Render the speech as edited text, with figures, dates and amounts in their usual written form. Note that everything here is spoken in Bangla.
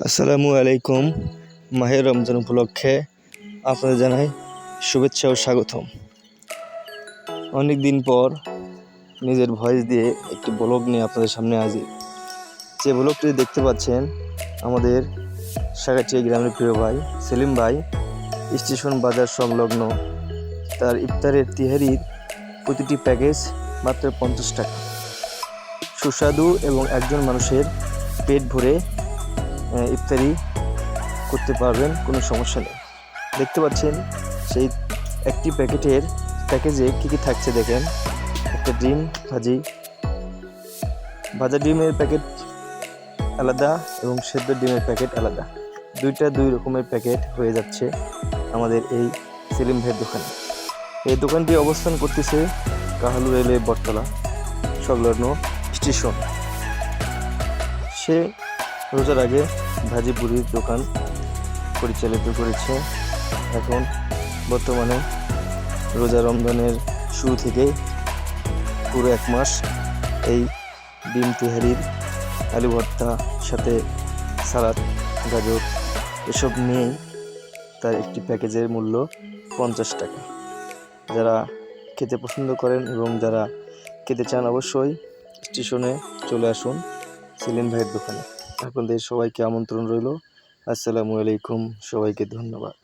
আসসালামু আলাইকুম। মাহে রমজান উপলক্ষে আপনাদের জানাই শুভেচ্ছা ও স্বাগতম। অনেক দিন পর নিজের ভয়েস দিয়ে একটি ব্লগ নিয়ে আপনাদের সামনে হাজির। যে ব্লগটি দেখতে পাচ্ছেন আমাদের সাগাটিয়া গ্রামের প্রিয় ভাই সেলিম ভাই স্টেশন বাজার সংলগ্ন তার ইফতারের তিহারির প্রতিটি প্যাকেজ মাত্র 50 টাকা। সুস্বাদু এবং একজন মানুষের পেট ভরে ইফতারি করতে পারবেন, কোনো সমস্যা নেই। দেখতে পাচ্ছেন সেই একটি প্যাকেজে কী থাকছে দেখেন। একটা ডিম ভাজা ডিমের প্যাকেট আলাদা এবং সেদ্ধ ডিমের প্যাকেট আলাদা, দুই রকমের প্যাকেট হয়ে যাচ্ছে আমাদের এই সেলিম ভাইয়ের দোকানে। এই দোকানটি অবস্থান করতেছে কাহালু রেলওয়ে বটতলা সংলগ্ন স্টেশন। সে রোজার আগে ভাজি পুরির দোকান পরিচালিত করেছে। এখন বর্তমানে রোজা রমজানের শুরু থেকে পুরো 1 মাস এই ডিম তেহারির আলু ভর্তা সাথে সালাদ, গাজর এসব নিয়েই তার একটি প্যাকেজের মূল্য 50 টাকা। যারা খেতে পছন্দ করেন এবং যারা খেতে চান অবশ্যই স্টেশনে চলে আসুন সেলিম ভাইয়ের দোকানে। আপনাদের সবাইকে আমন্ত্রণ রইল। আসসালামু আলাইকুম, সবাইকে ধন্যবাদ।